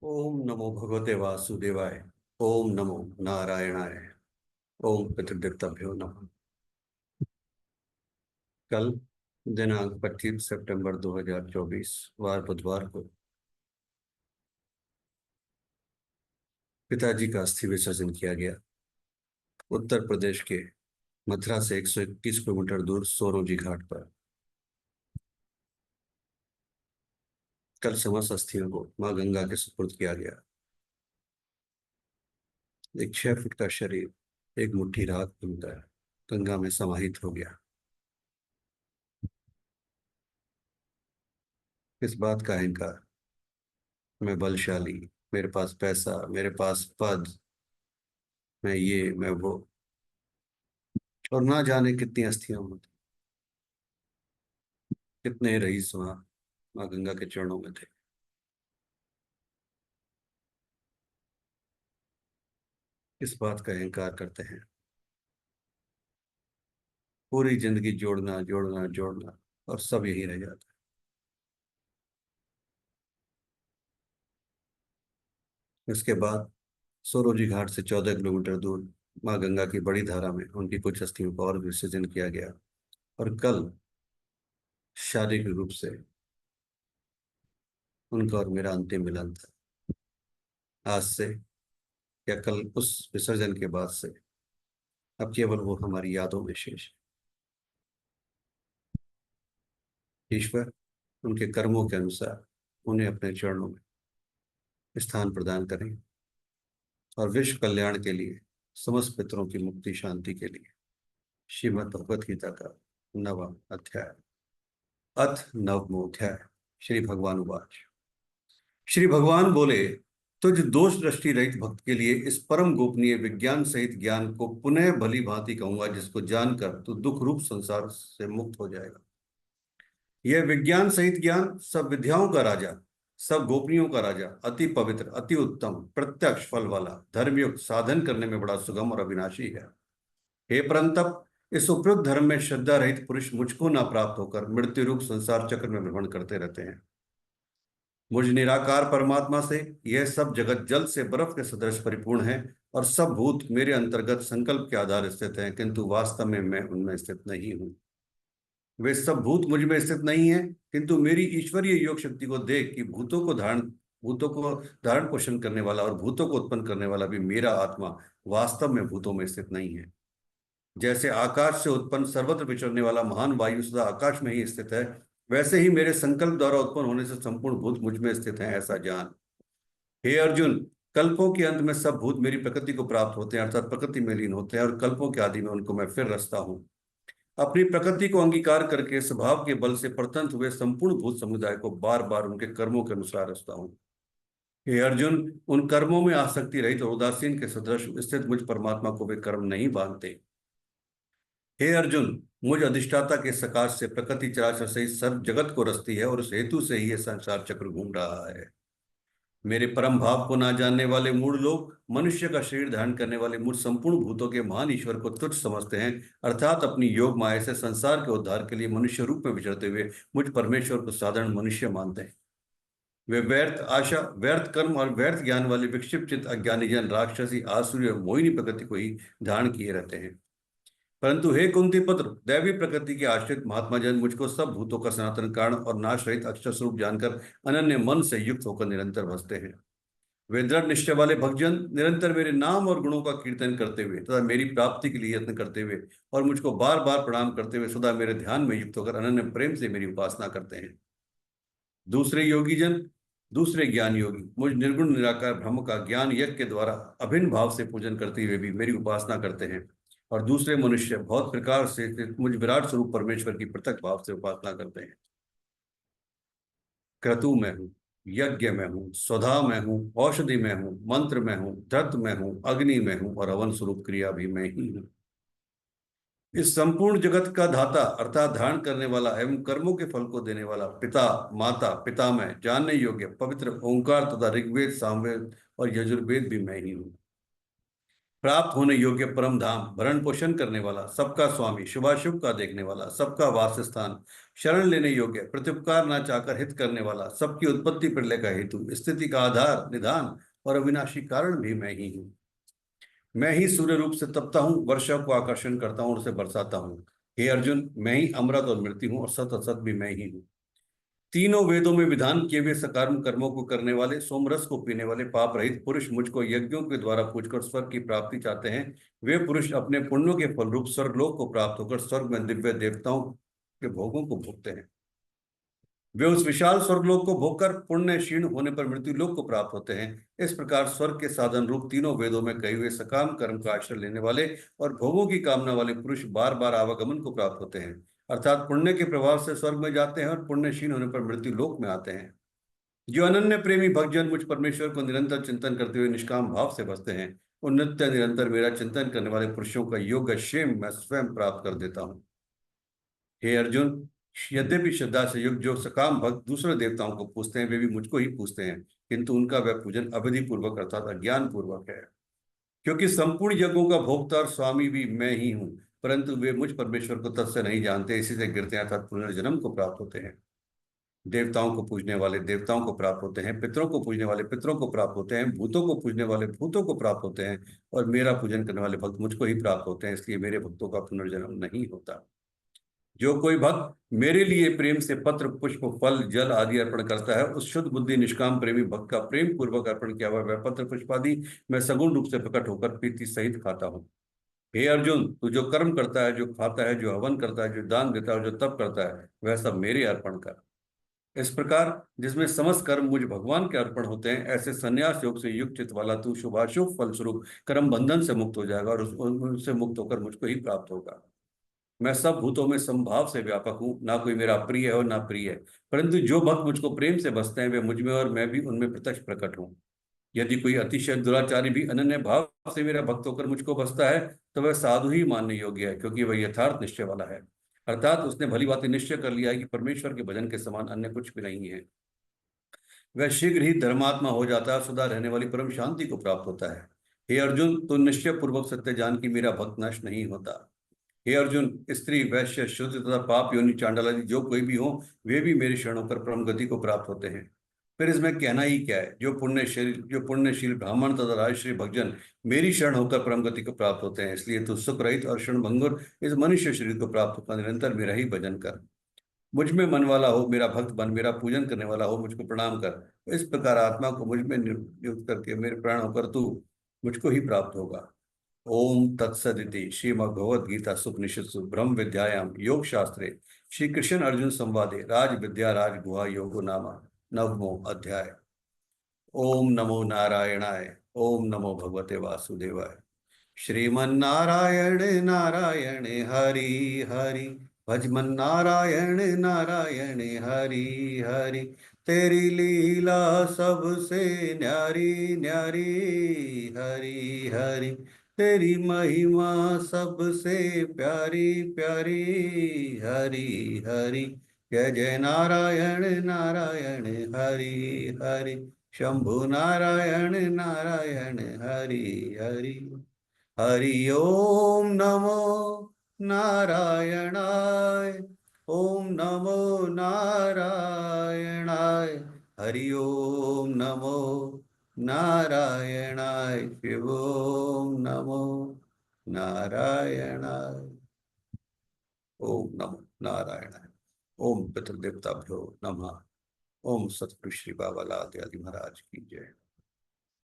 ओम नमो भगवते वासुदेवाय। ओम नमो नारायणाय। ओम पितृदेवताभ्यो नमः। कल दिनांक 25 सितंबर 2024 वार बुधवार को पिताजी का अस्थि विसर्जन किया गया। उत्तर प्रदेश के मथुरा से 121 किलोमीटर दूर सोरोजी घाट पर। कल समस्त अस्थियों को मां गंगा के सुपुर्द किया गया। एक 6 फुट का शरीर एक मुट्ठी राख बनकर गंगा में समाहित हो गया। इस बात का अहंकार, मैं बलशाली, मेरे पास पैसा, मेरे पास पद, मैं ये मैं वो, और ना जाने कितनी अस्थियां होती, कितने रईस वहां माँ गंगा के चरणों में थे। इस बात का अहंकार करते हैं, पूरी जिंदगी जोड़ना जोड़ना जोड़ना, और सब यही रह जाता है। इसके बाद सोरोजी घाट से 14 किलोमीटर दूर माँ गंगा की बड़ी धारा में उनकी कुछ अस्थियों का और विसर्जन किया गया। और कल शारीरिक रूप से उनका और मेरा अंतिम मिलन था। आज से, या कल उस विसर्जन के बाद से, अब केवल वो हमारी यादों में शेष है। ईश्वर उनके कर्मों के अनुसार उन्हें अपने चरणों में स्थान प्रदान करें, और विश्व कल्याण के लिए, समस्त पितरों की मुक्ति शांति के लिए श्रीमद् भगवत गीता का नवम अध्याय, अथ नवमोध्याय। श्री भगवान उवाच। श्री भगवान बोले, तुझ दोष दृष्टि रहित भक्त के लिए इस परम गोपनीय विज्ञान सहित ज्ञान को पुनः भली भांति कहूंगा, जिसको जानकर तू दुख रूप संसार से मुक्त हो जाएगा। यह विज्ञान सहित ज्ञान सब विद्याओं का राजा, सब गोपनियों का राजा, अति पवित्र, अति उत्तम, प्रत्यक्ष फल वाला, धर्मयुक्त, साधन करने में बड़ा सुगम और अविनाशी है। हे परंतप, इस उपयुक्त धर्म में श्रद्धा रहित पुरुष मुझको ना प्राप्त होकर मृत्यु रूप संसार चक्र में भ्रमण करते रहते हैं। मुझ निराकार परमात्मा से यह सब जगत जल से बर्फ के सदृश परिपूर्ण है, और सब भूत मेरे अंतर्गत संकल्प के आधार स्थित हैं, किंतु वास्तव में मैं उनमें स्थित नहीं हूं। वे सब भूत मुझ में स्थित नहीं है, किंतु मेरी ईश्वरीय योग शक्ति को देख कि भूतों को धारण पोषण करने वाला और भूतों को उत्पन्न करने वाला भी मेरा आत्मा वास्तव में भूतों में स्थित नहीं है। जैसे आकाश से उत्पन्न सर्वत्र विचरने वाला महान वायु सदा आकाश में ही स्थित है, वैसे ही मेरे संकल्प द्वारा उत्पन्न होने से संपूर्ण भूत मुझ में स्थित हैं, ऐसा जान। हे अर्जुन, कल्पों के अंत में सब भूत मेरी प्रकृति को प्राप्त होते हैं, अर्थात प्रकृति में लीन होते हैं, और कल्पों के आदि में उनको मैं फिर रचता हूँ। अपनी प्रकृति को अंगीकार करके स्वभाव के बल से प्रतंत्र हुए संपूर्ण भूत समुदाय को बार बार उनके कर्मों के अनुसार रचता हूँ। हे अर्जुन, उन कर्मों में आसक्ति रहित और उदासीन के सदृश स्थित मुझ परमात्मा को वे कर्म नहीं बांधते। हे अर्जुन, मुझ अधिष्ठाता के सकाश से प्रकृति चराचर सहित सर्व जगत को रचती है, और उस हेतु से ही यह संसार चक्र घूम रहा है। मेरे परम भाव को ना जानने वाले मूढ़ लोग मनुष्य का शरीर धारण करने वाले मुझ संपूर्ण भूतों के महान ईश्वर को तुच्छ समझते हैं, अर्थात अपनी योग माया से संसार के उद्धार के लिए मनुष्य रूप में विचरते हुए मुझ परमेश्वर को साधारण मनुष्य मानते हैं। वे व्यर्थ आशा, व्यर्थ कर्म और व्यर्थ ज्ञान वाले विक्षिप्त चित्त अज्ञानी जन राक्षसी, आसुरी और मोहिनी प्रकृति को ही धारण किए रहते हैं। परंतु हे कुंती पुत्र, दैवी प्रकृति के आश्रित महात्मा जन मुझको सब भूतों का सनातन कारण और नाश रहित अक्षर स्वरूप जानकर अनन्य मन से युक्त होकर निरंतर भजते हैं। वे दृढ़ निश्चय वाले भक्तजन निरंतर मेरे नाम और गुणों का कीर्तन करते हुए तथा मेरी प्राप्ति के लिए यत्न करते हुए और मुझको बार बार प्रणाम करते हुए सदा मेरे ध्यान में युक्त होकर अनन्य प्रेम से मेरी उपासना करते हैं। दूसरे योगी जन, दूसरे ज्ञान योगी मुझ निर्गुण निराकार ब्रह्म का ज्ञान यज्ञ के द्वारा अभिन्न भाव से पूजन करते हुए भी मेरी उपासना करते हैं। और दूसरे मनुष्य बहुत प्रकार से मुझ विराट स्वरूप परमेश्वर की पृथक भाव से उपासना करते हैं। क्रतु में हूँ, यज्ञ में हूँ, स्वधा में हूँ, औषधि में हूँ, मंत्र में हूँ, धर्त में हूँ, अग्नि में हूँ, और अवन स्वरूप क्रिया भी मैं ही हूँ। इस संपूर्ण जगत का धाता अर्थात धारण करने वाला एवं कर्मों के फल को देने वाला पिता, माता, पितामह, जानने योग्य पवित्र ओंकार तथा ऋग्वेद, सामवेद और यजुर्वेद भी मैं ही हूँ। प्राप्त होने योग्य परम धाम, भरण पोषण करने वाला, सबका स्वामी, शुभाशुभ का देखने वाला, सबका वासस्थान, शरण लेने योग्य, प्रत्युपकार न चाहकर हित करने वाला, सबकी उत्पत्ति प्रलय का हेतु, स्थिति का आधार, निधान और अविनाशी कारण भी मैं ही हूँ। मैं ही सूर्य रूप से तपता हूँ, वर्षा को आकर्षण करता हूँ और उसे बरसाता हूँ। हे अर्जुन, मैं ही अमृत और मृत्यु हूँ और सत असत भी मैं ही हूँ। तीनों वेदों में विधान किए हुए सकर्म कर्मों को करने वाले, सोमरस को पीने वाले, पाप रहित पुरुष मुझको यज्ञों के द्वारा पूजकर स्वर्ग की प्राप्ति चाहते हैं। वे पुरुष अपने पुण्यों के फलरूप स्वर्गलोक को प्राप्त होकर स्वर्ग में दिव्य देवताओं के भोगों को भोगते हैं। वे उस विशाल स्वर्गलोक को भोगकर पुण्य क्षीण होने पर मृत्यु लोक को प्राप्त होते हैं। इस प्रकार स्वर्ग के साधन रूप तीनों वेदों में कहे हुए सकाम कर्म का आश्रय लेने वाले और भोगों की कामना वाले पुरुष बार बार आवागमन को प्राप्त होते हैं, अर्थात पुण्य के प्रभाव से स्वर्ग में जाते हैं और पुण्य क्षीण होने पर मृत्यु लोक में आते हैं। जो अनन्य प्रेमी भक्तजन मुझ परमेश्वर को निरंतर चिंतन करते हुए निष्काम भाव से बसते हैं, उन नित्य निरंतर मेरा चिंतन करने वाले पुरुषों का योग्य क्षेम मैं स्वयं प्राप्त कर देता हूँ। हे अर्जुन, यद्यपि श्रद्धा से युक्त जो सकाम भक्त दूसरे देवताओं को पूजते हैं, वे भी मुझको ही पूजते हैं, किंतु उनका वह पूजन अविधि पूर्वक अर्थात अज्ञान पूर्वक है। क्योंकि संपूर्ण यज्ञों का भोक्ता और स्वामी भी मैं ही हूँ, परंतु वे मुझ परमेश्वर को तत् से नहीं जानते, इसी से गिरते हैं अर्थात पुनर्जन्म को प्राप्त होते हैं। देवताओं को पूजने वाले देवताओं को प्राप्त होते हैं, पितरों को पूजने वाले पितरों को प्राप्त होते हैं, भूतों को पूजने वाले भूतों को प्राप्त होते हैं, और मेरा पूजन करने वाले भक्त मुझको ही प्राप्त होते हैं, इसलिए मेरे भक्तों का पुनर्जन्म नहीं होता। जो कोई भक्त मेरे लिए प्रेम से पत्र पुष्प फल जल आदि अर्पण करता है, उस शुद्ध बुद्धि निष्काम प्रेमी भक्त का प्रेम पूर्वक अर्पण किया हुआ वह पत्र पुष्प आदि मैं सगुण रूप से प्रकट होकर प्रीति सहित खाता हूँ। हे अर्जुन, तू जो कर्म करता है, जो खाता है, जो हवन करता है, जो दान देता है, जो तप करता है, वह सब मेरे अर्पण कर। इस प्रकार जिसमें समस्त कर्म मुझ भगवान के अर्पण होते हैं, ऐसे संन्यास योग से युक्त चित्त वाला तू शुभाशुभ फलस्वरूप कर्म बंधन से मुक्त हो जाएगा और उनसे मुक्त होकर मुझको ही प्राप्त होगा। मैं सब भूतों में संभाव से व्यापक हूँ, ना कोई मेरा प्रिय है और ना प्रिय है, परंतु जो भक्त मुझको प्रेम से बसते हैं वे मुझ में और मैं भी उनमें प्रत्यक्ष प्रकट हूँ। यदि कोई अतिशय दुराचारी भी अनन्य भाव से मेरा भक्त होकर मुझको बसता है, तो वह साधु ही मानने योग्य है, क्योंकि वह यथार्थ निश्चय वाला है, अर्थात उसने भली बात निश्चय कर लिया है कि परमेश्वर के भजन के समान अन्य कुछ भी नहीं है। वह शीघ्र ही धर्मात्मा हो जाता है, सदा रहने वाली परम शांति को प्राप्त होता है। हे अर्जुन, तो निश्चय पूर्वक सत्य जान की मेरा भक्त नष्ट नहीं होता। हे अर्जुन, स्त्री वैश्य शुद्ध तथा पाप योनि चांडाल आदि जो कोई भी हो, वे भी मेरे शरणों पर परम गति को प्राप्त होते हैं। फिर इसमें कहना ही क्या है, जो पुण्यशील ब्राह्मण तथा राजश्री भक्तजन मेरी शरण होकर परम गति को प्राप्त होते हैं, इसलिए तू सुख रहित और क्षण भंगुर इस मनुष्य शरीर को प्राप्त होकर निरंतर मेरा ही भजन कर। मुझ में मन वाला हो, मेरा भक्त बन, मेरा पूजन करने वाला हो, मुझको प्रणाम कर। इस प्रकार आत्मा को मुझ में नियुक्त करके मेरे प्राण होकर तू मुझको ही प्राप्त होगा। ओम तत्सदिति श्रीमद्भगवद गीता सुपनिषत्सु ब्रह्म विद्यायाम योग शास्त्रे श्री कृष्ण अर्जुन संवादे राज विद्या राज गुहा योगो नामा नवमो अध्याय। ओम नमो नारायणाय। ओम नमो भगवते वासुदेवाय। श्रीमन्नारायण नारायण हरि हरि, भजमन नारायण नारायण हरि हरि। तेरी लीला सबसे न्यारी न्यारी, हरि हरि। तेरी महिमा सबसे प्यारी प्यारी, हरि हरि। जय जय नारायण नारायण हरि हरि, शंभु नारायण नारायण हरि हरि। हरि ओम नमो नारायणाय। ओम नमो नारायणाय। हरि ओम नमो नारायणाय। शिव ओम नमो नारायणाय। ओम नमो नारायणाय। ओम पितृदेवताभ्यो नमः। ओम सतगुरु श्री बाबा लाल आदि महाराज की जय।